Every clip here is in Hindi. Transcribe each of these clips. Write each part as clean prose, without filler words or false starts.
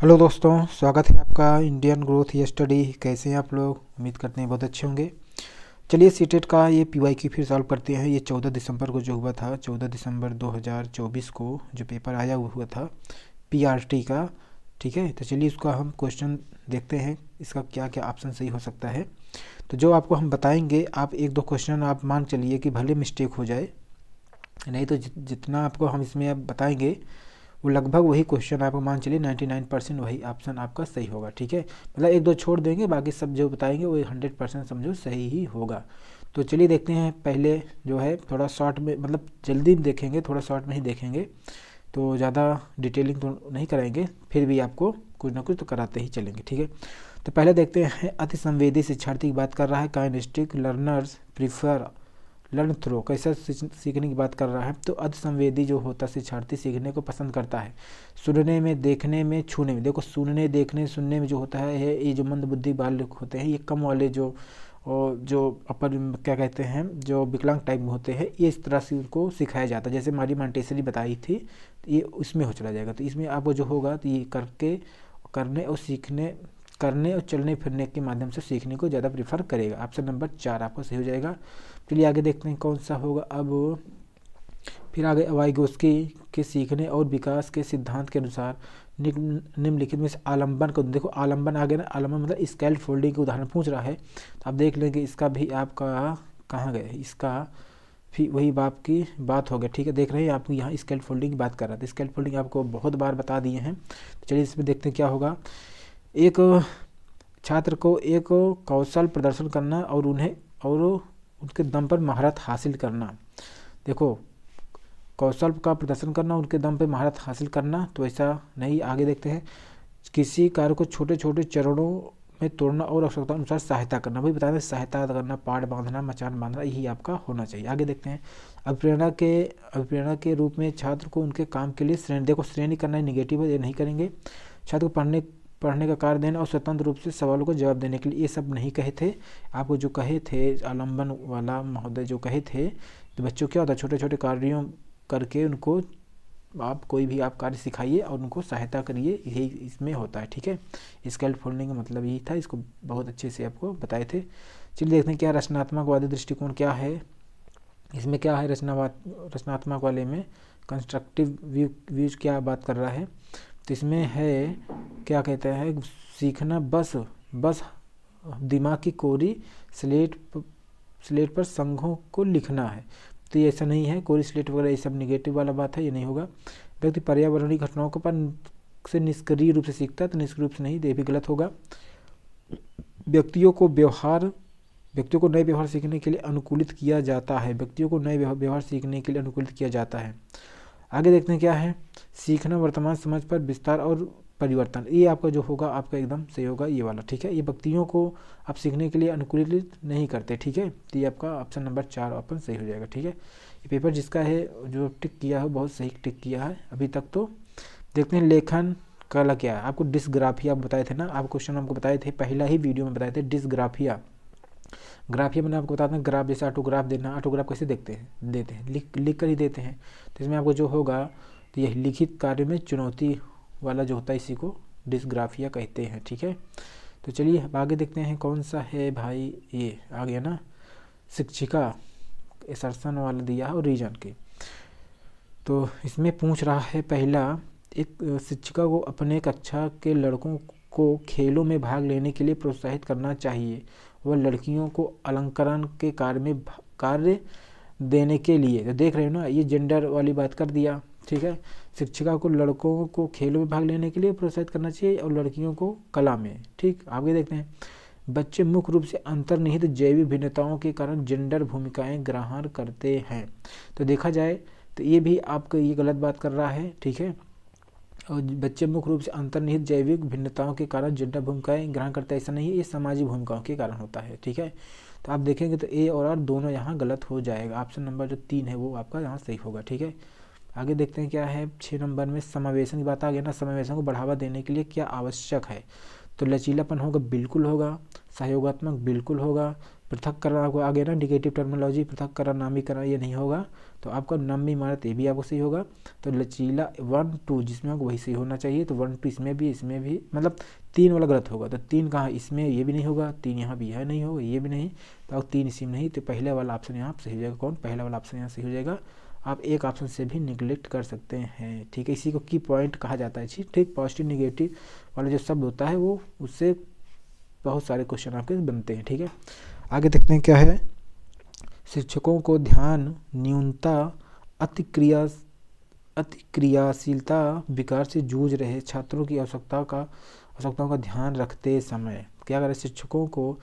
हेलो दोस्तों, स्वागत है आपका इंडियन ग्रोथ स्टडी। कैसे हैं आप लोग? उम्मीद करते हैं बहुत अच्छे होंगे। चलिए सीटेट का ये पीवाईक्यू फिर सॉल्व करते हैं। ये 14 दिसंबर को जो हुआ था, 14 दिसंबर 2024 को जो पेपर आया हुआ था पीआरटी का। ठीक है, तो चलिए इसका हम क्वेश्चन देखते हैं, इसका क्या क्या ऑप्शन सही हो सकता है। तो जो आपको हम बताएंगे, आप एक दो क्वेश्चन आप मान चलिए कि भले मिस्टेक हो जाए, नहीं तो जितना आपको हम इसमें अब बताएंगे वो लगभग वही क्वेश्चन आपको मान चलिए 99% वही ऑप्शन आपका सही होगा। ठीक है, मतलब एक दो छोड़ देंगे, बाकी सब जो बताएंगे वो 100% समझो सही ही होगा। तो चलिए देखते हैं। पहले जो है थोड़ा शॉर्ट में, मतलब जल्दी में देखेंगे, थोड़ा शॉर्ट में ही देखेंगे, तो ज़्यादा डिटेलिंग तो नहीं कराएंगे, फिर भी आपको कुछ ना कुछ तो कराते ही चलेंगे। ठीक है, तो पहले देखते हैं। अति संवेदी शिक्षार्थी की बात कर रहा है। Kinaesthetic learners prefer learn throw, कैसा सीखने की बात कर रहा है। तो अति संवेदी जो होता है शिक्षार्थी सीखने को पसंद करता है सुनने में, देखने में, छूने में। देखो सुनने, देखने, सुनने में जो होता है ये जो मंद बुद्धि बालक होते हैं, ये कम वाले जो अपर क्या कहते हैं, जो विकलांग टाइप में होते हैं, ये इस तरह से उनको सिखाया जाता है। जैसे हमारी मॉन्टेसरी बताई थी, तो ये उसमें हो चला जाएगा। तो इसमें आपको जो होगा तो ये करने और सीखने, करने और चलने फिरने के माध्यम से सीखने को ज़्यादा प्रीफर करेगा। ऑप्शन नंबर 4 आपको सही हो जाएगा। चलिए आगे देखते हैं कौन सा होगा अब। फिर आगे वाइगोस्की के सीखने और विकास के सिद्धांत के अनुसार निम्नलिखित में से आलंबन को देखो। आलंबन आगे ना, आलंबन मतलब स्केल फोल्डिंग के उदाहरण पूछ रहा है, तो आप देख लेंगे इसका भी आपका कहाँ गए, इसका फिर वही बाप की बात हो गया। ठीक है, देख रहे हैं आप यहाँ स्केल फोल्डिंग की बात कर रहा था। स्केल फोल्डिंग आपको बहुत बार बता दिए हैं, तो चलिए इसमें देखते हैं क्या होगा। एक छात्र को एक कौशल प्रदर्शन करना और उनके दम पर महारत हासिल करना। देखो कौशल का प्रदर्शन करना, उनके दम पर महारत हासिल करना, तो ऐसा नहीं। आगे देखते हैं। किसी कार्य को छोटे छोटे चरणों में तोड़ना और आवश्यकता अनुसार सहायता करना। भाई बताया सहायता करना, पाड़ बांधना, मचान बांधना, यही आपका होना चाहिए। आगे देखते हैं। अभिप्रेरणा के रूप में छात्र को उनके काम के लिए श्रेणी, देखो श्रेणी करना है निगेटिव है, ये नहीं करेंगे। छात्र को पढ़ने का कार्य देना और स्वतंत्र रूप से सवालों को जवाब देने के लिए, ये सब नहीं कहे थे। आपको जो कहे थे आलम्बन वाला महोदय जो कहे थे, तो बच्चों क्या होता है, छोटे छोटे कार्यों करके उनको आप कोई भी आप कार्य सिखाइए और उनको सहायता करिए, यही इसमें होता है। ठीक है, स्केल फोल्डिंग का मतलब यही था, इसको बहुत अच्छे से आपको बताए थे। चलिए देखते हैं क्या रचनात्मकवादी दृष्टिकोण क्या है। इसमें क्या है रचनात्मक वाले में कंस्ट्रक्टिव व्यूज क्या बात कर रहा है। तो इसमें है क्या कहते हैं, सीखना बस बस दिमाग की कोरी स्लेट पर संघों को लिखना है। तो ये ऐसा नहीं है, कोरी स्लेट वगैरह ये सब निगेटिव वाला बात है, ये नहीं होगा। व्यक्ति पर्यावरणीय घटनाओं को पर से निष्क्रिय रूप से सीखता है, तो निष्क्रिय रूप से नहीं, ये भी गलत होगा। व्यक्तियों को नए व्यवहार सीखने के लिए अनुकूलित किया जाता है। व्यक्तियों को नए व्यवहार सीखने के लिए अनुकूलित किया जाता है। आगे देखते हैं क्या है। सीखना वर्तमान समझ पर विस्तार और परिवर्तन, ये आपका जो होगा आपका एकदम सही होगा ये वाला। ठीक है, ये व्यक्तियों को आप सीखने के लिए अनुकूलित नहीं करते। ठीक है, तो ये आपका ऑप्शन नंबर 4 ऑप्शन सही हो जाएगा। ठीक है, ये पेपर जिसका है जो टिक किया है बहुत सही टिक किया है अभी तक। तो देखते हैं लेखन कला क्या है। आपको डिस्ग्राफिया बताए थे ना, आप क्वेश्चन हमको बताए थे पहला ही वीडियो में बताए थे। डिस्ग्राफिया, ग्राफिया मैंने आपको बताता हूँ, ग्राफ जैसे ऑटोग्राफ देना, ऑटोग्राफ कैसे देते हैं लिख कर ही देते हैं। तो इसमें आपको जो होगा, तो यह लिखित कार्य में चुनौती वाला जो होता है इसी को डिस्ग्राफिया कहते हैं। ठीक है, तो चलिए अब आगे देखते हैं कौन सा है भाई। ये आ गया ना, शिक्षिका एसर्सन वाला दिया है और रीजन के। तो इसमें पूछ रहा है पहला, एक शिक्षिका को अपने कक्षा के लड़कों को खेलों में भाग लेने के लिए प्रोत्साहित करना चाहिए। वह लड़कियों को अलंकरण के कार्य देने के लिए, तो देख रहे हो ना, ये जेंडर वाली बात कर दिया। ठीक है, शिक्षिका को लड़कों को खेलों में भाग लेने के लिए प्रोत्साहित करना चाहिए और लड़कियों को कला में। ठीक, आगे देखते हैं। बच्चे मुख्य रूप से अंतर्निहित जैविक भिन्नताओं के कारण जेंडर भूमिकाएं ग्रहण करते हैं। तो देखा जाए तो ये भी आपको ये गलत बात कर रहा है। ठीक है, और बच्चे मुख्य रूप से अंतर्निहित जैविक भिन्नताओं के कारण जेंडर भूमिकाएं ग्रहण करते हैं, ऐसा नहीं है, ये सामाजिक भूमिकाओं के कारण होता है। ठीक है, तो आप देखेंगे तो ए और आर दोनों यहाँ गलत हो जाएगा। ऑप्शन नंबर जो 3 है वो आपका यहाँ सही होगा। ठीक है, आगे देखते हैं क्या है। 6 नंबर में समावेशन की बात आ गया ना। समावेशन को बढ़ावा देने के लिए क्या आवश्यक है। तो लचीलापन होगा, बिल्कुल होगा। सहयोगात्मक बिल्कुल होगा। पृथक्करण आपको आगे ना निगेटिव टर्मिनोलॉजी, पृथक्करण, नामीकरण ये नहीं होगा, तो आपका नम्य इमारत ये भी आपको सही होगा। तो लचीला 1 2 जिसमें आपको वही सही होना चाहिए, तो 1 2 इसमें भी मतलब 3 वाला गलत होगा, तो 3 कहाँ इसमें, ये भी नहीं होगा, 3 यहाँ भी, यह नहीं होगा, ये भी नहीं, तो 3 इसी में नहीं, तो पहले वाला ऑप्शन यहाँ सही हो जाएगा। कौन? पहला वाला ऑप्शन यहाँ सही हो जाएगा। आप एक ऑप्शन से भी निगलेक्ट कर सकते हैं, ठीक है। इसी को की पॉइंट कहा जाता है, ठीक। पॉजिटिव निगेटिव वाला जो शब्द होता है वो उससे बहुत सारे क्वेश्चन आपके बनते हैं, ठीक है। आगे देखते हैं क्या है। शिक्षकों को ध्यान न्यूनता अतिक्रियाशीलता विकार से जूझ रहे छात्रों की आवश्यकताओं का ध्यान रखते समय क्या करें? शिक्षकों को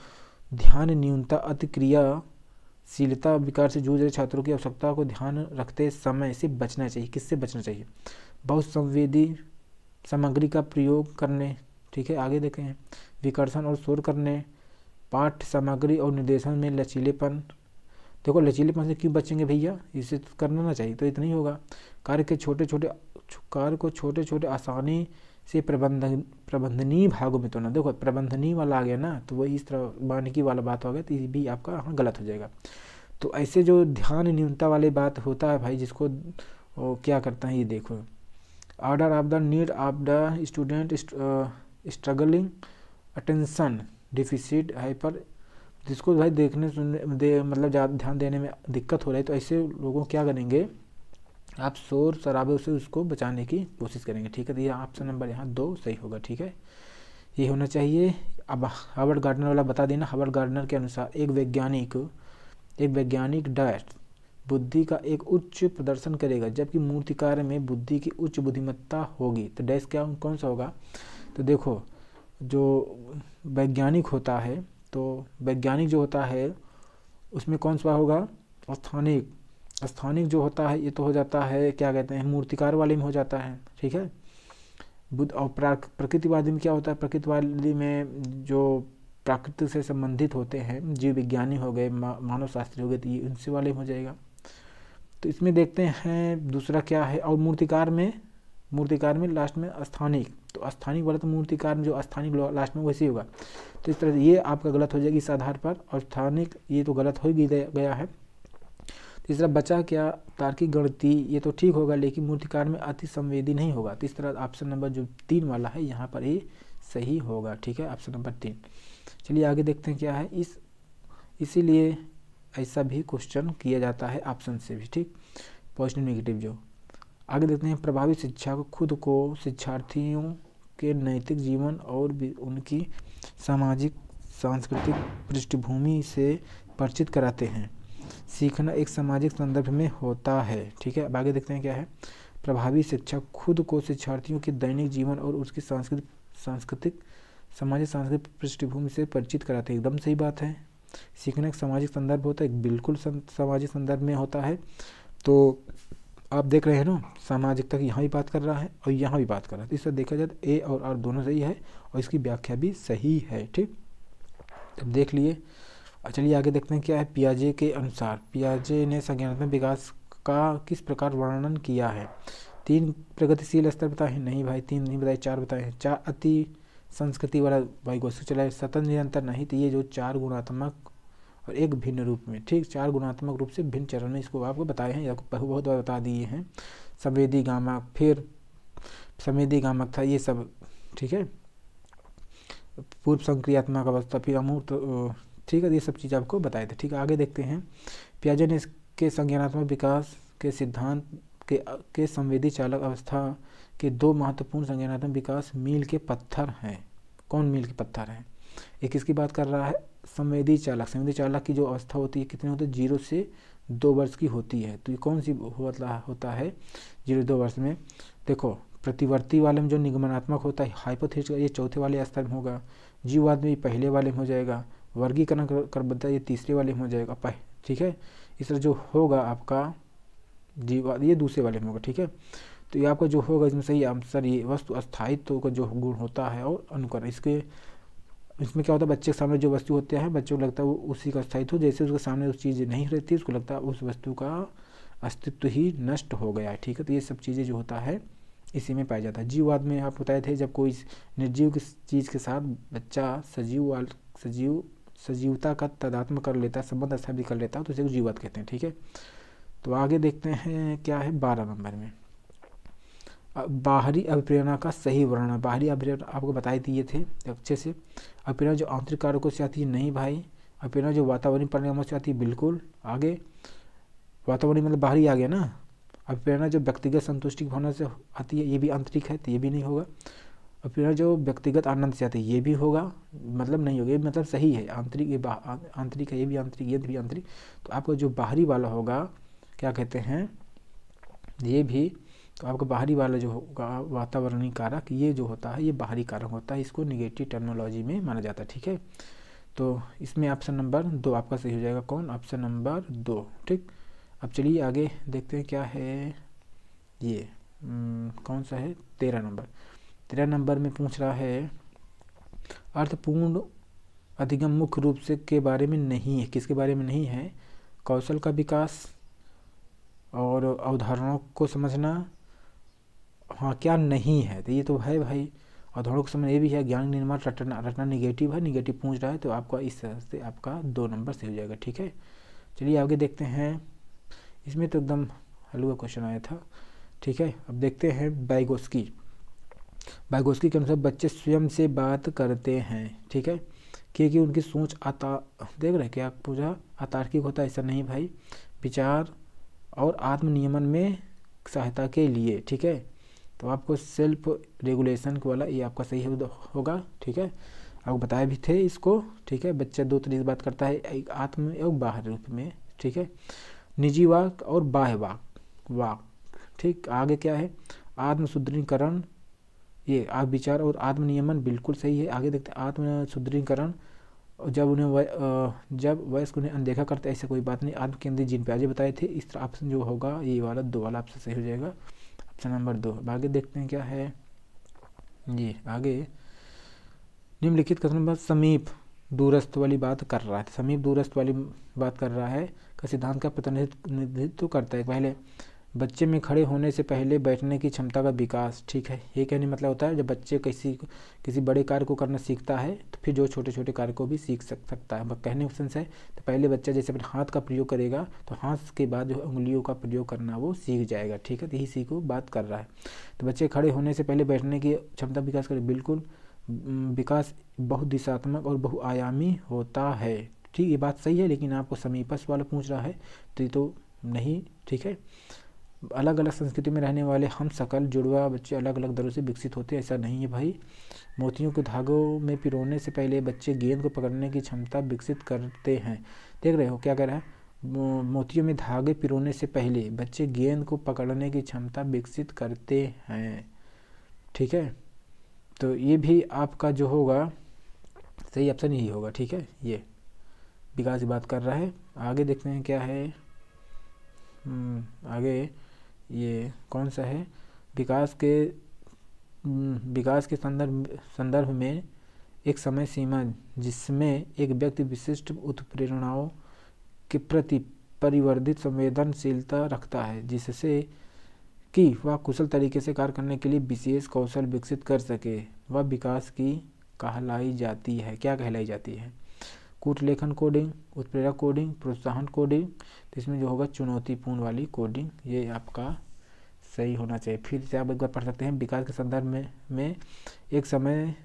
ध्यान न्यूनता अतिक्रियाशीलता विकार से जूझ रहे छात्रों की आवश्यकताओं को ध्यान रखते समय से बचना चाहिए। किससे बचना चाहिए? बहुत संवेदी सामग्री का प्रयोग करने, ठीक है। आगे देखें, विकर्षण और शोर करने, पाठ्य सामग्री और निर्देशन में लचीलेपन। देखो लचीलेपन से क्यों बचेंगे भैया, इसे तो करना ना चाहिए, तो इतना ही होगा। कार्य को छोटे छोटे आसानी से प्रबंधनीय भागों में तोड़ना। देखो प्रबंधनीय वाला आ गया ना, तो वही इस तरह मानकी वाला बात हो गया, तो ये भी आपका यहाँ गलत हो जाएगा। तो ऐसे जो ध्यान न्यूनता वाली बात होता है भाई, जिसको क्या करता है ये देखो, order of the need of the student struggling attention deficit hyper, जिसको भाई देखने सुनने मतलब ज़्यादा ध्यान देने में दिक्कत हो रही है, तो ऐसे लोगों क्या करेंगे, आप शोर शराबे से उसको बचाने की कोशिश करेंगे, ठीक है। तो ये ऑप्शन नंबर यहाँ 2 सही होगा, ठीक है, ये होना चाहिए। अब हार्वर्ड गार्डनर वाला बता देना। हार्वर्ड गार्डनर के अनुसार एक वैज्ञानिक डैश बुद्धि का एक उच्च प्रदर्शन करेगा, जबकि मूर्तिकार में बुद्धि की उच्च बुद्धिमत्ता होगी। तो डैश क्या कौन सा होगा? तो देखो जो वैज्ञानिक होता है, तो वैज्ञानिक जो होता है उसमें कौन सा होगा? स्थानिक जो होता है ये तो हो जाता है, क्या कहते हैं, मूर्तिकार वाले में हो जाता है, ठीक है। बुद्ध और प्रकृतिवादी में क्या होता है? प्रकृतिवादी में जो प्रकृति से संबंधित होते हैं, जीव विज्ञानी हो गए, मानव शास्त्री हो गए, तो ये उनसे वाले में हो जाएगा। तो इसमें देखते हैं दूसरा क्या है। और मूर्तिकार में लास्ट में स्थानिक, तो स्थानिक वाला तो मूर्तिकार में जो स्थानिक लास्ट में वैसे ही होगा। तो इस तरह से ये आपका गलत हो जाएगी इस आधार पर, और स्थानिक ये तो गलत हो ही गया है। तीसरा बचा क्या? तार्किक गणितीय, ये तो ठीक होगा, लेकिन मूर्तिकार में अति संवेदी नहीं होगा। तो इस तरह ऑप्शन नंबर जो 3 वाला है यहाँ पर ये सही होगा, ठीक है, ऑप्शन नंबर 3। चलिए आगे देखते हैं क्या है। इसीलिए ऐसा भी क्वेश्चन किया जाता है ऑप्शन से भी, ठीक, पॉजिटिव नेगेटिव जो। आगे देखते हैं, प्रभावी शिक्षा को खुद को शिक्षार्थियों के नैतिक जीवन और उनकी सामाजिक सांस्कृतिक पृष्ठभूमि से परिचित कराते हैं। सीखना एक सामाजिक संदर्भ में होता है, ठीक है। अब आगे देखते हैं क्या है। प्रभावी शिक्षा खुद को शिक्षार्थियों के दैनिक जीवन और उसकी सांस्कृतिक सांस्कृतिक पृष्ठभूमि से परिचित कराते हैं। एकदम सही बात है। सीखना एक सामाजिक संदर्भ होता है, बिल्कुल सामाजिक संदर्भ में होता है। तो आप देख रहे हैं ना, सामाजिकता की यहाँ भी बात कर रहा है और यहाँ भी बात कर रहा है, तो इससे देखा जाए तो ए और आर दोनों सही है और इसकी व्याख्या भी सही है, ठीक। अब देख लिए। चलिए आगे देखते हैं क्या है। पियाजे के अनुसार पियाजे ने संज्ञानात्मक विकास का किस प्रकार वर्णन किया है? 3 प्रगतिशील स्तर बताए हैं? नहीं भाई 3 नहीं बताए, 4 बताए हैं। 4 अति संस्कृति वाला भाई क्वेश्चन चला है। सतत निरंतर नहीं, तो ये जो 4 गुणात्मक और एक भिन्न रूप में, ठीक, 4 गुणात्मक रूप से भिन्न चरण में, इसको आपको बताए हैं, आपको बहुत बार बता दिए हैं। संवेदी गामक, फिर संवेदी गामक था ये सब, ठीक है, पूर्व संक्रियात्मक अवस्था, फिर अमूर्त, ठीक है, ये सब चीज़ आपको बताए थे, ठीक है। आगे देखते हैं। पियाजे ने इसके संज्ञानात्मक विकास के सिद्धांत के संवेदी चालक अवस्था के 2 महत्वपूर्ण संज्ञानात्मक विकास मील के पत्थर हैं। कौन मील के पत्थर हैं? एक इसकी बात कर रहा है संवेदी चालक की जो अवस्था होती है कितने होते हैं? 0 से 2 वर्ष की होती है। तो ये कौन सी होता है 0 2 वर्ष में? देखो प्रतिवर्ती वाले में जो निगमनात्मक होता है हाइपोथेटिकल, ये चौथे वाले स्तर में होगा। जीववाद में पहले वाले में हो जाएगा। वर्गीकरण करबद्ध ये तीसरे वाले में हो जाएगा, ठीक है। इस तरह जो होगा आपका जीववाद ये दूसरे वाले में होगा, ठीक है। तो ये आपका जो होगा इसमें सही आंसर ये वस्तु अस्थायित्व का जो गुण होता है और अनुकरण, इसमें क्या होता है, बच्चे के सामने जो वस्तु होते हैं बच्चों को लगता है वो उसी का स्थायित्व, जैसे उसके सामने उस चीज़ नहीं रहती उसको लगता है उस वस्तु का अस्तित्व ही नष्ट हो गया है, ठीक है। तो ये सब चीज़ें जो होता है इसी में पाया जाता है। जीववाद में आप बताए थे जब कोई निर्जीव की चीज़ के साथ बच्चा सजीव सजीवता का तादात्म्य कर लेता है, संबंध स्थापित कर लेता है, तो उसे जीवत कहते हैं। ठीक है, तो आगे देखते हैं क्या है 12 नंबर में। बाहरी अभिप्रेरणा का सही वर्णन। बाहरी अभिप्रेरणा आपको बताई दिए थे अच्छे से। अभिप्रेरणा जो आंतरिक कारकों से आती है, नहीं भाई। अभिप्रेरणा जो वातावरणीय परिणामों से आती है, बिल्कुल। आगे वातावरणीय मतलब बाहरी आ गया ना। अभिप्रेरणा जो व्यक्तिगत संतुष्टि की भावना से आती है, ये भी आंतरिक है, तो ये भी नहीं होगा। अभिप्रेरणा जो व्यक्तिगत आनंद से आती है, ये भी होगा, मतलब नहीं होगा, ये मतलब सही है। आंतरिक ये आंतरिक है, ये भी आंतरिक, ये भी आंतरिक। तो आपका जो बाहरी वाला होगा क्या कहते हैं, ये भी, तो आपका बाहरी वाला जो होगा वातावरणीय कारक, ये जो होता है ये बाहरी कारक होता है, इसको निगेटिव टर्मिनोलॉजी में माना जाता है। ठीक है, तो इसमें ऑप्शन नंबर 2 आपका सही हो जाएगा। कौन? Option number 2। ठीक, अब चलिए आगे देखते हैं क्या है ये। कौन सा है? 13 नंबर। 13 नंबर में पूछ रहा है अर्थपूर्ण अधिगम मुख्य रूप से के बारे में नहीं है। किसके बारे में नहीं है? कौशल का विकास और अवधारणाओं को समझना। हाँ, क्या नहीं है? तो ये तो है भाई, अवधारणाओं को समझना, ये भी है। ज्ञान निर्माण रटना, रटना निगेटिव है, निगेटिव पूछ रहा है, तो आपका इस तरह से आपका 2 नंबर से हो जाएगा। ठीक है, चलिए आगे देखते हैं। इसमें तो एकदम हलवा क्वेश्चन आया था। ठीक है, अब देखते हैं वाइगोस्की। वाइगोस्की के अनुसार बच्चे स्वयं से बात करते हैं। ठीक है, क्योंकि उनकी सोच देख रहे क्या पूछा? अतार्किक होता है? ऐसा नहीं भाई, विचार और आत्मनियमन में सहायता के लिए। ठीक है, तो आपको सेल्फ रेगुलेशन वाला ये आपका सही होगा। ठीक है, आपको बताया भी थे इसको। ठीक है, बच्चा 2 तरीके से बात करता है, एक आत्म और बाह्य रूप में। ठीक है, निजी वाक और बाह्य वाक। ठीक, आगे क्या है? आत्म सुदृढ़ीकरण, ये आप विचार और आत्मनियमन बिल्कुल सही है। आगे देखते हैं आत्म सुदृढ़ीकरण, जब वयस्क उन्हें अनदेखा करते, ऐसा कोई बात नहीं। आत्म केंद्रित जिन प्याजे बताए थे, इस तरह ऑप्शन जो होगा ये वाला 2 वाला आपसे सही हो जाएगा, ऑप्शन नंबर 2। आगे देखते हैं क्या है ये। आगे निम्नलिखित कथन में समीप दूरस्थ वाली बात कर रहा है। समीप दूरस्थ वाली बात कर रहा है का सिद्धांत का प्रतिनिधित्व करता है। पहले बच्चे में खड़े होने से पहले बैठने की क्षमता का विकास। ठीक है, ये कहने मतलब होता है जब बच्चे किसी बड़े कार्य को करना सीखता है, तो फिर जो छोटे छोटे कार्य को भी सीख सकता है। कहने का सेंस है, तो पहले बच्चा जैसे अपने हाथ का प्रयोग करेगा, तो हाथ के बाद जो उंगलियों का प्रयोग करना वो सीख जाएगा। ठीक है, तो यही सीखो बात कर रहा है। तो बच्चे खड़े होने से पहले बैठने की क्षमता विकास करे, बिल्कुल। विकास बहुदिशात्मक और बहुआयामी होता है। ठीक, ये बात सही है, लेकिन आपको समीपस्थ वाला पूछ रहा है, तो ये तो नहीं। ठीक है, अलग अलग संस्कृति में रहने वाले हम सकल जुड़वा बच्चे अलग अलग दरों से विकसित होते हैं, ऐसा नहीं है भाई। मोतियों के धागों में पिरोने से पहले बच्चे गेंद को पकड़ने की क्षमता विकसित करते हैं। देख रहे हो क्या कह रहा है? मोतियों में धागे पिरोने से पहले बच्चे गेंद को पकड़ने की क्षमता विकसित करते हैं। ठीक है, तो ये भी आपका जो होगा सही ऑप्शन यही होगा। ठीक है, ये विकास की बात कर रहा है। आगे देखते हैं क्या है। आगे ये कौन सा है? विकास के संदर्भ में एक समय सीमा जिसमें एक व्यक्ति विशिष्ट उत्प्रेरणाओं के प्रति परिवर्धित संवेदनशीलता रखता है, जिससे कि वह कुशल तरीके से कार्य करने के लिए विशेष कौशल विकसित कर सके, वह विकास की कहलाई जाती है। क्या कहलाई जाती है? कूटलेखन कोडिंग, उत्प्रेरक कोडिंग, प्रोत्साहन कोडिंग। तो इसमें जो होगा चुनौतीपूर्ण वाली कोडिंग, ये आपका सही होना चाहिए। फिर से आप एक बार पढ़ सकते हैं। विकास के संदर्भ में एक समय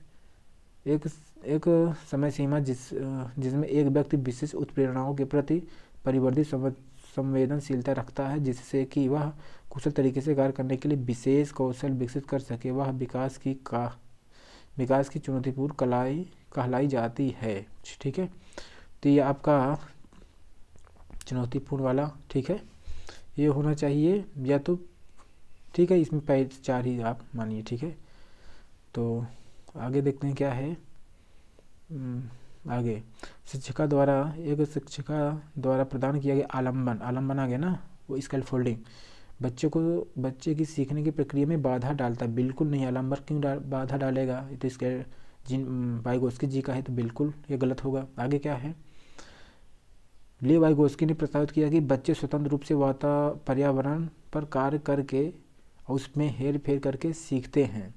सीमा जिसमें एक व्यक्ति विशिष्ट उत्प्रेरणाओं के प्रति परिवर्धित संवेदनशीलता रखता है, जिससे कि वह कुशल तरीके से कार्य करने के लिए विशेष कौशल विकसित कर सके, वह विकास की चुनौतीपूर्ण कहलाई जाती है। ठीक है, तो ये आपका चुनौतीपूर्ण वाला, ठीक है, ये होना चाहिए या तो। ठीक है, इसमें पहले 4 ही आप मानिए। ठीक है, तो आगे देखते हैं क्या है। आगे शिक्षिका द्वारा प्रदान किया गया आलम्बन आ गया ना, वो स्कैफोल्डिंग बच्चे की सीखने की प्रक्रिया में बाधा डालता है। बिल्कुल नहीं, आलम्बन क्यों बाधा डालेगा? ये तो इसके वाइगोस्की जी का है, तो बिल्कुल ये गलत होगा। आगे क्या है? ले वाइगोस्की ने प्रस्तावित किया कि बच्चे स्वतंत्र रूप से पर्यावरण पर कार्य करके और उसमें हेर फेर करके सीखते हैं,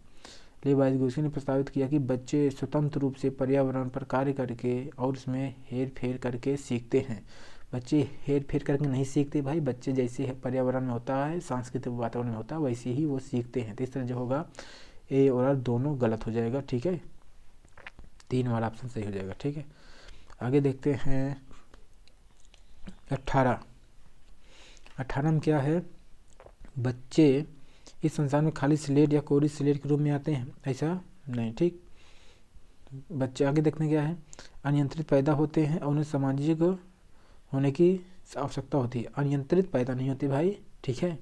लेवाइगोस्की ने प्रस्तावित किया कि बच्चे स्वतंत्र रूप से पर्यावरण पर कार्य करके और उसमें हेर फेर करके सीखते हैं। बच्चे हेर फेर करके नहीं सीखते भाई, बच्चे जैसे पर्यावरण में होता है, सांस्कृतिक वातावरण में होता है, वैसे ही वो सीखते हैं। तो इस तरह जो होगा ए और आर दोनों गलत हो जाएगा, ठीक है। 3 वाला ऑप्शन सही हो जाएगा, ठीक है। आगे देखते हैं 18 में क्या है, बच्चे इस संसार में खाली स्लेट या कोरी स्लेट के रूप में आते हैं, ऐसा नहीं, ठीक। बच्चे आगे देखते हैं क्या है, अनियंत्रित पैदा होते हैं और उन्हें सामाजिक होने की आवश्यकता होती है। अनियंत्रित पैदा नहीं होती भाई, ठीक है।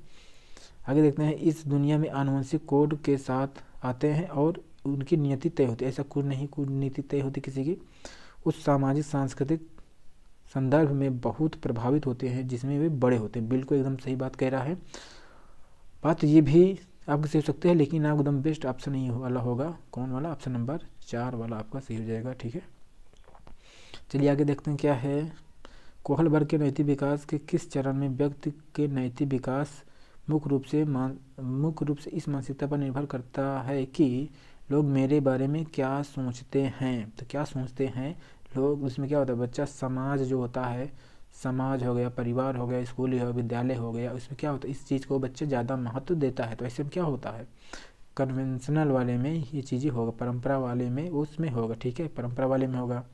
आगे देखते हैं, इस दुनिया में आनुवंशिक कोड के साथ आते हैं और उनकी नियति तय होती है, ऐसा कुछ नहीं, कुछ नीति तय होती किसी की। उस सामाजिक सांस्कृतिक संदर्भ में बहुत प्रभावित होते हैं जिसमें वे बड़े होते हैं। बिल्कुल एकदम सही बात कह रहा है। बात ये भी आपके सही हो सकते हैं, लेकिन आपको एकदम बेस्ट ऑप्शन ही वाला होगा, कौन वाला, ऑप्शन नंबर 4 वाला आपका सही हो जाएगा, ठीक है। चलिए आगे देखते हैं क्या है, कोहलबर्ग के नैतिक विकास के किस चरण में व्यक्ति के नैतिक विकास मुख्य रूप से इस मानसिकता पर निर्भर करता है कि लोग मेरे बारे में क्या सोचते हैं। तो क्या सोचते हैं लोग, उसमें क्या होता है, बच्चा समाज जो होता है, समाज हो गया, परिवार हो गया, स्कूल हो गया, विद्यालय हो गया, उसमें क्या होता है, इस चीज़ को बच्चे ज़्यादा महत्व देता है। तो ऐसे में क्या होता है, कन्वेंशनल वाले में ये चीज़ें होगा, परंपरा वाले में उसमें होगा, ठीक है, परंपरा वाले में होगा,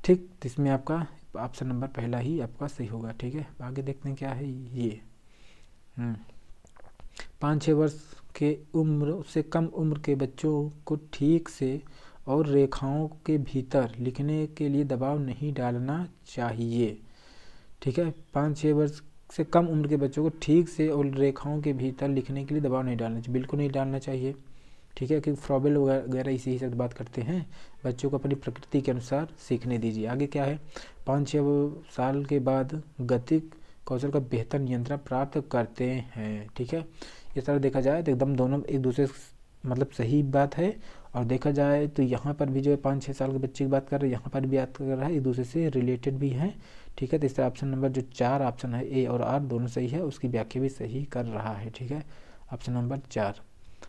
ठीक। तो इसमें आपका ऑप्शन नंबर पहला ही आपका सही होगा, ठीक है। आगे देखते हैं क्या है ये 5-6 वर्ष के उम्र से कम उम्र के बच्चों को ठीक से और रेखाओं के भीतर लिखने के लिए दबाव नहीं डालना चाहिए, ठीक है। 5-6 वर्ष से कम उम्र के बच्चों को ठीक से और रेखाओं के भीतर लिखने के लिए दबाव नहीं डालना चाहिए, बिल्कुल नहीं डालना चाहिए, ठीक है। क्योंकि फ्रॉबेल वगैरह इसी ही से बात करते हैं, बच्चों को अपनी प्रकृति के अनुसार सीखने दीजिए। आगे क्या है, 5-6 साल के बाद गतिक कौशल का बेहतर नियंत्रण प्राप्त करते हैं, ठीक है। इस तरह देखा जाए तो एकदम दोनों एक दूसरे मतलब सही बात है। और देखा जाए तो यहाँ पर भी जो है 5-6 साल के बच्चे की बात कर रहे हैं, यहाँ पर भी बात कर रहा है, एक दूसरे से रिलेटेड भी हैं, ठीक है। तो इसका ऑप्शन नंबर जो 4 ऑप्शन है, ए और आर दोनों सही है, उसकी व्याख्या भी सही कर रहा है, ठीक है, ऑप्शन नंबर 4।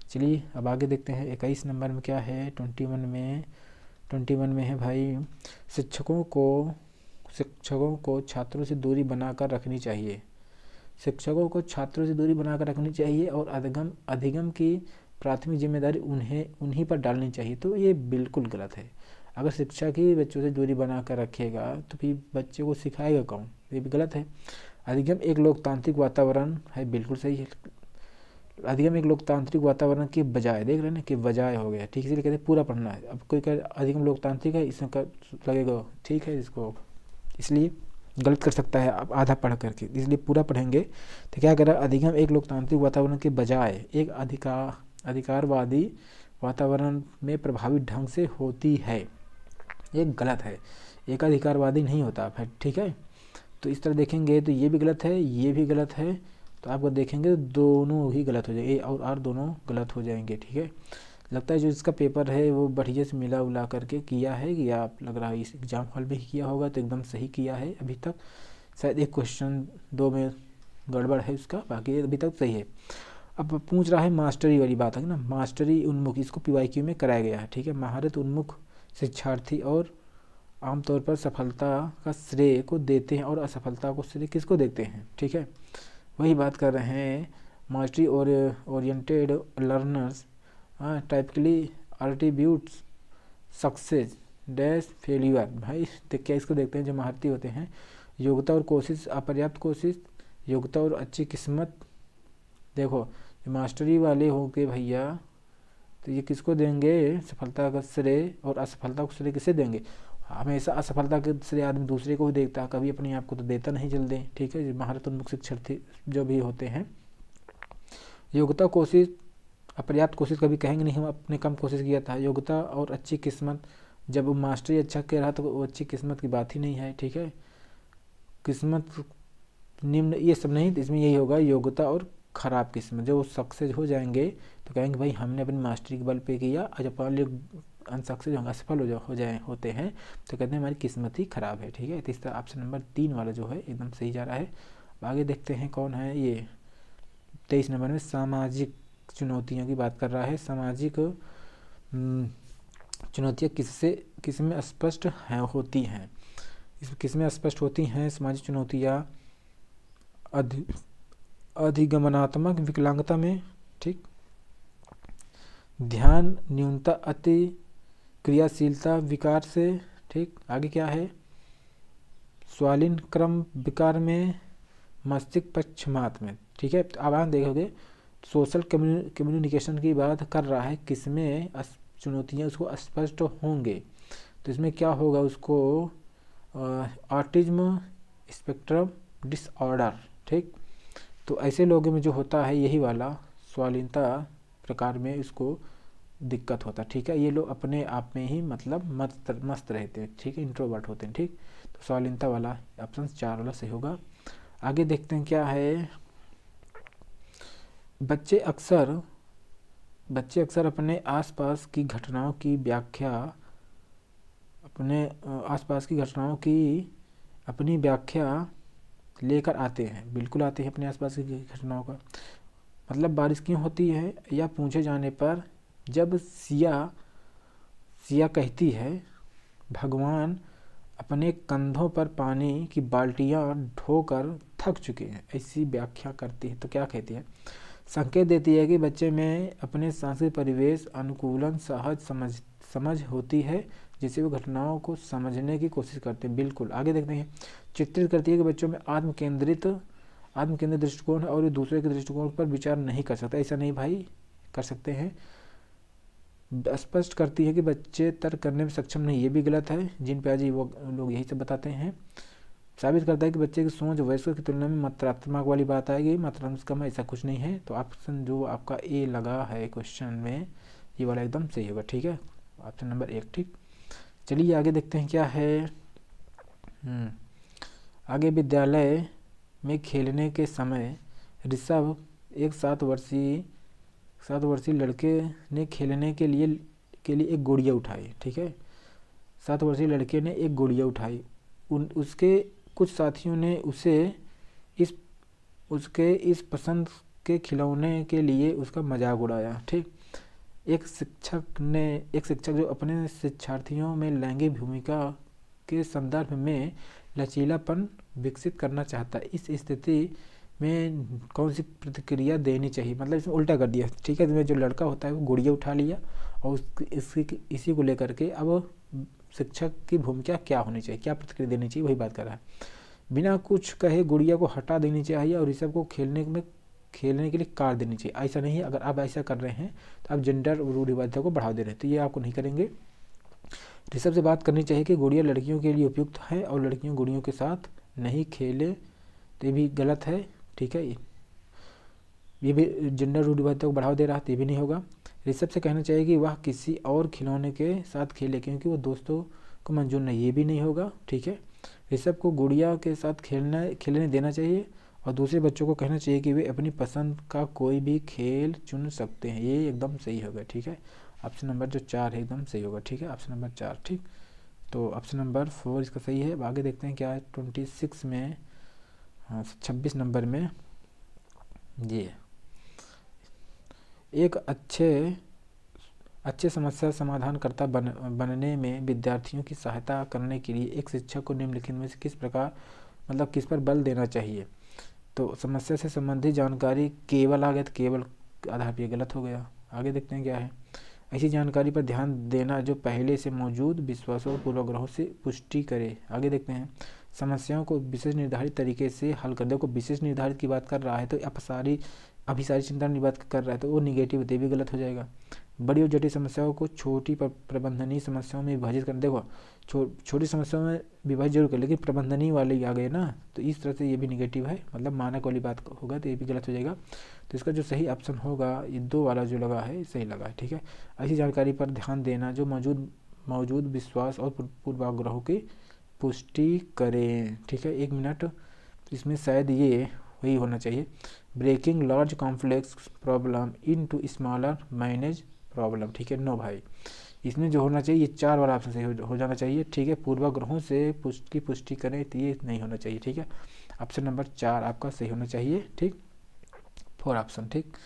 चलिए अब आगे देखते हैं 21 नंबर में क्या है, 21 में है भाई, शिक्षकों को छात्रों से दूरी बनाकर रखनी चाहिए। शिक्षकों को छात्रों से दूरी बनाकर रखनी चाहिए और अधिगम की प्राथमिक जिम्मेदारी उन्हीं पर डालनी चाहिए। तो ये बिल्कुल गलत है। अगर शिक्षक ही बच्चों से दूरी बनाकर रखेगा तो फिर बच्चे को सिखाएगा कौन, ये भी गलत है। अधिगम एक लोकतांत्रिक वातावरण है, बिल्कुल सही है। अधिगम एक लोकतांत्रिक वातावरण के बजाय, देख रहे हैं ना, कि बजाय हो गया, ठीक है, इसलिए कहते हैं पूरा पढ़ना है। अब कोई कहे अधिगम लोकतांत्रिक है, इसमें लगेगा ठीक है, इसको इसलिए गलत कर सकता है आप आधा पढ़ करके, इसलिए पूरा पढ़ेंगे। तो क्या करें, अधिगम एक लोकतांत्रिक वातावरण के बजाय एक अधिकारवादी वातावरण में प्रभावी ढंग से होती है, ये गलत है। एक अधिकारवादी नहीं होता फिर, ठीक है। तो इस तरह देखेंगे तो ये भी गलत है, ये भी गलत है। तो आपको देखेंगे दोनों ही गलत हो जाएंगे, ए और आर दोनों गलत हो जाएंगे, ठीक है। लगता है जो इसका पेपर है वो बढ़िया से मिला उला करके किया है, या आप लग रहा है इस एग्ज़ाम हॉल में ही किया होगा, तो एकदम सही किया है अभी तक। शायद एक क्वेश्चन 2 में गड़बड़ है उसका, बाकी अभी तक सही है। अब पूछ रहा है मास्टरी वाली बात है ना, मास्टरी उन्मुख, इसको PYQ में कराया गया है, ठीक है। महारत उन्मुख शिक्षार्थी और आमतौर पर सफलता का श्रेय को देते हैं और असफलता को श्रेय किसको देते हैं, ठीक है। वही बात कर रहे हैं, मास्टरी और oriented learners typically attributes success dash failure. भाई क्या इसको देखते हैं, जो महारती होते हैं, योग्यता और कोशिश, अपर्याप्त कोशिश, योग्यता और अच्छी किस्मत। देखो जो मास्टरी वाले होंगे भैया, तो ये किसको देंगे, सफलता का श्रेय, और असफलता को श्रेय किसे देंगे। हमेशा असफलता के श्रेय आदमी दूसरे को ही देखता है, कभी अपने आप को तो देता नहीं जल्दी, ठीक है। महारत उन्मुख शिक्षार्थी जो भी होते हैं, योग्यता कोशिश अपर्याप्त कोशिश कभी कहेंगे नहीं, हम अपने कम कोशिश किया था। योग्यता और अच्छी किस्मत, जब वो मास्टरी अच्छा कह रहा तो वो अच्छी किस्मत की बात ही नहीं है, ठीक है। किस्मत निम्न ये सब नहीं, इसमें यही होगा योग्यता और ख़राब किस्मत। जब वो सक्सेस हो जाएंगे तो कहेंगे भाई हमने अपनी मास्टरी के बल पे किया, और जब अनसक्सेस होंगे, असफल होते हैं, तो कहते हैं हमारी किस्मत ही ख़राब है, ठीक है। तो इस तरह ऑप्शन नंबर 3 वाला जो है एकदम सही जा रहा है। आगे देखते हैं कौन है ये, 23 नंबर में सामाजिक चुनौतियों की बात कर रहा है। सामाजिक चुनौतियाँ किसमें स्पष्ट हैं होती हैं? किसमें स्पष्ट होती हैं सामाजिक चुनौतियाँ? अधि अधिगमनात्मक विकलांगता में, ठीक। ध्यान न्यूनता अति क्रियाशीलता विकार से, ठीक। आगे क्या है? स्वालीन क्रम विकार में, मस्तिष्क पक्षाघात में, ठीक है। अब आप देखोगे सोशल कम्युनिकेशन की बात कर रहा है, किसमें चुनौतियाँ उसको स्पष्ट होंगे, तो इसमें क्या होगा उसको ऑटिज्म स्पेक्ट्रम डिसऑर्डर, ठीक। तो ऐसे लोगों में जो होता है यही वाला स्वालीनता प्रकार में इसको दिक्कत होता है, ठीक है। ये लोग अपने आप में ही मतलब मस्त रहते हैं, ठीक है, इंट्रोवर्ट होते हैं, ठीक। तो स्वालीनता वाला ऑप्शन 4 वाला सही होगा। आगे देखते हैं क्या है। बच्चे अक्सर अपने आसपास की घटनाओं की व्याख्या अपनी व्याख्या लेकर आते हैं। बिल्कुल आते हैं अपने आसपास की घटनाओं का। मतलब बारिश क्यों होती है या पूछे जाने पर जब सिया कहती है भगवान अपने कंधों पर पानी की बाल्टियां ढोकर थक चुके हैं, ऐसी व्याख्या करती है। तो क्या कहती है? संकेत देती है कि बच्चे में अपने सांस्कृतिक परिवेश अनुकूलन सहज समझ होती है, जिससे वो घटनाओं को समझने की कोशिश करते हैं। बिल्कुल। आगे देखते हैं। चित्रित करती है कि बच्चों में आत्म केंद्रित दृष्टिकोण है और ये दूसरे के दृष्टिकोण पर विचार नहीं कर सकता। ऐसा नहीं भाई, कर सकते हैं। स्पष्ट करती है कि बच्चे तर्क करने में सक्षम नहीं, ये भी गलत है। जिन प्याजी वो लोग यही सब बताते हैं। साबित करता है कि बच्चे की सोच वयस्कों की तुलना में मात्रात्मक वाली बात आएगी, मात्रात्मक कम, ऐसा कुछ नहीं है। तो ऑप्शन जो आपका ए लगा है क्वेश्चन में, ये वाला एकदम सही होगा, ठीक है, ऑप्शन नंबर 1, ठीक। चलिए आगे देखते हैं क्या है। आगे विद्यालय में खेलने के समय ऋषभ एक 7 वर्षीय लड़के ने खेलने के लिए एक गुड़िया उठाई, ठीक है। 7 वर्षीय लड़के ने एक गुड़िया उठाई। उसके कुछ साथियों ने उसके इस पसंद के खिलौने के लिए उसका मजाक उड़ाया, ठीक। एक शिक्षक जो अपने शिक्षार्थियों में लैंगिक भूमिका के संदर्भ में लचीलापन विकसित करना चाहता है, इस स्थिति में कौन सी प्रतिक्रिया देनी चाहिए? मतलब इसमें उल्टा कर दिया, ठीक है। इसमें जो लड़का होता है वो गुड़िया उठा लिया और इसी को लेकर के अब शिक्षक की भूमिका क्या होनी चाहिए, क्या प्रतिक्रिया देनी चाहिए, वही बात कर रहा है। बिना कुछ कहे गुड़िया को हटा देनी चाहिए और ऋषभ को खेलने के लिए कार देनी चाहिए। ऐसा नहीं है, अगर आप ऐसा कर रहे हैं तो आप जेंडर रूढ़िवादिता को बढ़ावा दे रहे हैं, तो ये आपको नहीं करेंगे। ऋषभ से बात करनी चाहिए कि गुड़िया लड़कियों के लिए उपयुक्त है और लड़कियों गुड़ियों के साथ नहीं खेले, तो ये भी गलत है, ठीक है। ये भी जेंडर रूढ़िवादिता को बढ़ावा दे रहा है, तो ये भी नहीं होगा। ऋषभ से कहना चाहिए कि वह किसी और खिलौने के साथ खेले क्योंकि वो दोस्तों को मंजूर नहीं, ये भी नहीं होगा, ठीक है। ऋषभ को गुड़िया के साथ खेलने देना चाहिए और दूसरे बच्चों को कहना चाहिए कि वे अपनी पसंद का कोई भी खेल चुन सकते हैं, ये एकदम सही होगा, ठीक है। ऑप्शन नंबर जो 4 है एकदम सही होगा, ठीक है, ऑप्शन नंबर 4, ठीक। तो ऑप्शन नंबर 4 इसका सही है। अब आगे देखते हैं क्या है 26 में, हाँ 26 नंबर में। ये एक अच्छे समस्या समाधानकर्ता बनने में विद्यार्थियों की सहायता करने के लिए एक शिक्षक को निम्नलिखित में से किस पर बल देना चाहिए? तो समस्या से संबंधित जानकारी केवल आ गया, तो केवल आधार पर गलत हो गया। आगे देखते हैं क्या है। ऐसी जानकारी पर ध्यान देना जो पहले से मौजूद विश्वासों और पूर्वाग्रहों से पुष्टि करे। आगे देखते हैं। समस्याओं को विशेष निर्धारित तरीके से हल कर दे। को विशेष निर्धारित की बात कर रहा है तो अभिसारी चिंता की बात कर रहा है तो वो निगेटिव भी गलत हो जाएगा। बड़ी और जटिल समस्याओं को छोटी प्रबंधनीय समस्याओं में विभाजित कर, देखो छोटी समस्याओं में विभाजित जरूर कर, लेकिन प्रबंधनीय वाले आ गए ना, तो इस तरह से ये भी निगेटिव है, मतलब मानक वाली बात होगा तो ये भी गलत हो जाएगा। तो इसका जो सही ऑप्शन होगा ये 2 वाला जो लगा है सही लगा है, ठीक है। ऐसी जानकारी पर ध्यान देना जो मौजूद विश्वास और पूर्वाग्रहों की पुष्टि करें, ठीक है। 1 मिनट, इसमें शायद ये वही होना चाहिए, breaking large complex problem into smaller manage problem, ठीक है। नो भाई, इसमें जो होना चाहिए ये 4 वाला ऑप्शन सही हो जाना चाहिए, ठीक है। पूर्वाग्रहों से पुष्टि करें तो ये नहीं होना चाहिए, ठीक है। ऑप्शन नंबर 4 आपका सही होना चाहिए, ठीक, 4 ऑप्शन, ठीक।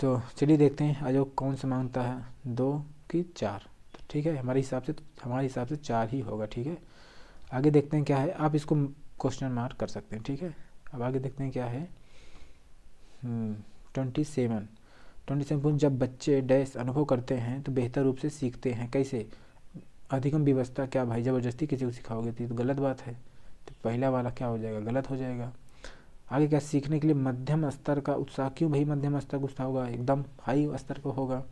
तो चलिए देखते हैं आज कौन सा मांगता है 2 की कि 4, तो ठीक है हमारे हिसाब से 4 ही होगा। ठीक है, आगे देखते हैं क्या है, आप इसको क्वेश्चन मार्क कर सकते हैं। ठीक है, अब आगे देखते हैं क्या है। 27 जब बच्चे डैश अनुभव करते हैं तो बेहतर रूप से सीखते हैं। कैसे? अधिगम व्यवस्था। क्या भाई ज़बरदस्ती किसी को सिखाओगे तो ये तो गलत बात है, तो पहला वाला क्या हो जाएगा, गलत हो जाएगा। आगे क्या, सीखने के लिए मध्यम स्तर का उत्साह। क्यों भाई मध्यम स्तर का उत्साह होगा, एकदम हाई स्तर का होगा।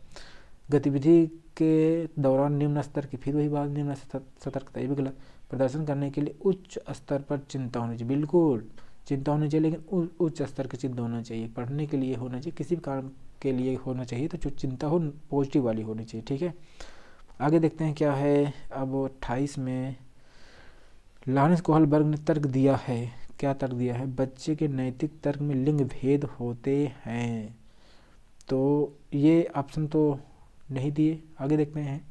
गतिविधि के दौरान निम्न स्तर की, फिर वही बात, निम्न सतर्कता, ये भी गलत। प्रदर्शन करने के लिए उच्च स्तर पर चिंता होनी चाहिए, बिल्कुल चिंता होनी चाहिए, लेकिन उच्च स्तर की चिंता होना चाहिए। पढ़ने के लिए होना चाहिए, किसी भी काम के लिए होना चाहिए, तो जो चिंता हो पॉजिटिव वाली होनी चाहिए। ठीक है, आगे देखते हैं क्या है। अब 28 में लॉरेंस कोहलबर्ग ने तर्क दिया है। क्या तर्क दिया है? बच्चे के नैतिक तर्क में लिंग भेद होते हैं। तो ये ऑप्शन तो नहीं दिए। आगे देखते हैं,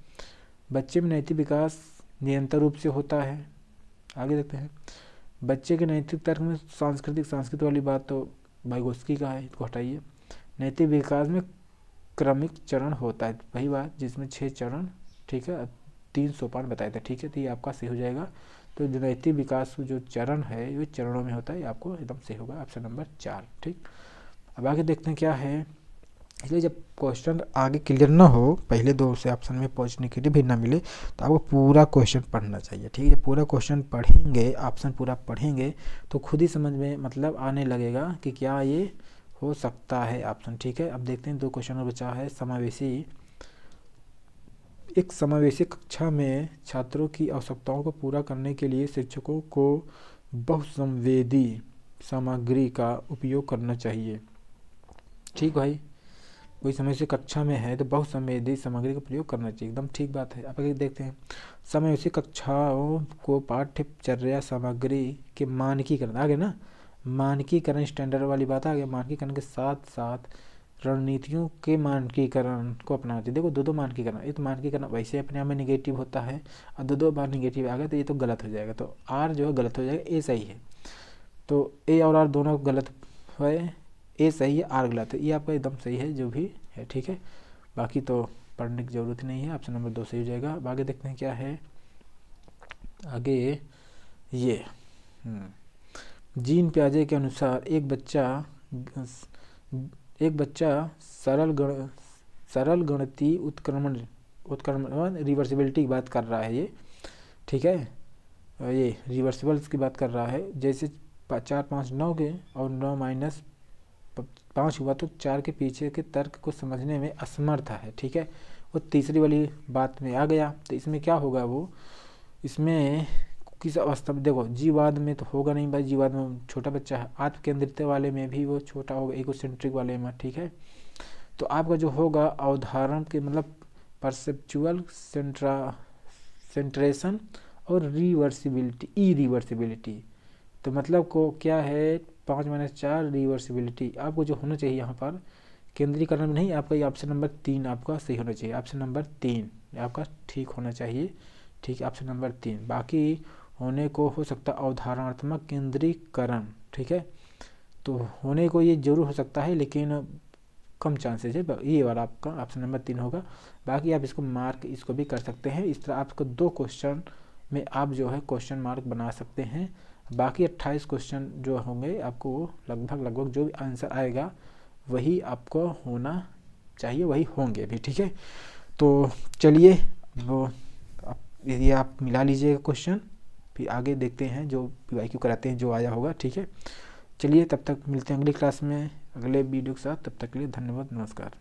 बच्चे में नैतिक विकास निरंतर रूप से होता है। आगे देखते हैं, बच्चे के नैतिक तर्क में सांस्कृतिक वाली बात तो वाइगोत्स्की का है, इसको हटाइए। नैतिक विकास में क्रमिक चरण होता है, वही बात जिसमें 6 चरण, ठीक है, 3 सोपान बताए थे। ठीक है, तो ये आपका सही हो जाएगा। तो जो नैतिक विकास जो चरण है ये चरणों में होता है, ये आपको एकदम सही होगा, ऑप्शन नंबर 4। ठीक, अब आगे देखते हैं क्या है। इसलिए जब क्वेश्चन आगे क्लियर ना हो, पहले 2 से ऑप्शन में पहुंचने के लिए भी ना मिले, तो आपको पूरा क्वेश्चन पढ़ना चाहिए। ठीक है, पूरा क्वेश्चन पढ़ेंगे, ऑप्शन पूरा पढ़ेंगे तो खुद ही समझ में मतलब आने लगेगा कि क्या ये हो सकता है ऑप्शन। ठीक है, अब देखते हैं 2 क्वेश्चन और बचा है। समावेशी। एक समावेशी कक्षा में छात्रों की आवश्यकताओं को पूरा करने के लिए शिक्षकों को बहुसंवेदी सामग्री का उपयोग करना चाहिए। ठीक भाई, कोई समावेशी कक्षा में है तो बहुसंवेदी सामग्री का प्रयोग करना चाहिए, एकदम ठीक बात है। अब आगे देखते हैं, समावेशी कक्षाओं को पाठ्यचर्या सामग्री के मानकीकरण, आगे ना मानकीकरण, स्टैंडर्ड वाली बात आ गई। मानकीकरण के साथ साथ रणनीतियों के मानकीकरण को अपनाना चाहिए। देखो 2 मानकीकरण, एक मानकीकरण वैसे अपने आप में निगेटिव होता है, और 2 बार निगेटिव आ गया तो ये तो गलत हो जाएगा। तो आर जो है गलत हो जाएगा, ए सही है। तो ए और आर दोनों गलत है, ए सही है आर गलत है, ये आपका एकदम सही है जो भी है। ठीक है, बाकी तो पढ़ने की ज़रूरत नहीं है, ऑप्शन नंबर 2 सही हो जाएगा। अब आगे देखते हैं क्या है। आगे ये जीन पियाजे के अनुसार एक बच्चा सरल गणितीय उत्क्रमण रिवर्सिबिलिटी की बात कर रहा है ये। ठीक है, ये रिवर्सिबल्स की बात कर रहा है। जैसे 4 5 9 के और 9 माइनस 5 हुआ तो 4 के पीछे के तर्क को समझने में असमर्थ है। ठीक है, वो तीसरी वाली बात में आ गया। तो इसमें क्या होगा, वो इसमें किस अवस्था में, देखो जीवाद में तो होगा नहीं भाई, जीवाद में छोटा बच्चा है। आत्म केंद्रित वाले में भी वो छोटा होगा, इगोसेंट्रिक वाले में। ठीक है, तो आपका जो होगा अवधारण के मतलब परसेप्चुअल सेंट्रेशन और रिवर्सिबिलिटी, तो मतलब को क्या है 5 - 4 रिवर्सिबिलिटी। आपको जो होना चाहिए यहाँ पर केंद्रीकरण में नहीं, आपका ये ऑप्शन नंबर 3 आपका सही होना चाहिए। ऑप्शन नंबर 3 आपका ठीक होना चाहिए। ठीक है, ऑप्शन नंबर 3। बाकी होने को हो सकता अवधारणात्मक केंद्रीकरण। ठीक है, तो होने को ये जरूर हो सकता है, लेकिन कम चांसेस है, ये वाला आपका ऑप्शन नंबर 3 होगा। बाकी आप इसको मार्क इसको भी कर सकते हैं। इस तरह आपको 2 क्वेश्चन में आप जो है क्वेश्चन मार्क बना सकते हैं। बाकी 28 क्वेश्चन जो होंगे आपको लगभग जो भी आंसर आएगा वही आपको होना चाहिए, वही होंगे भी। ठीक है, तो चलिए वो ये आप मिला लीजिएगा क्वेश्चन, फिर आगे देखते हैं जो PYQ कराते हैं जो आया होगा। ठीक है, चलिए तब तक मिलते हैं अगली क्लास में अगले वीडियो के साथ। तब तक के लिए धन्यवाद, नमस्कार।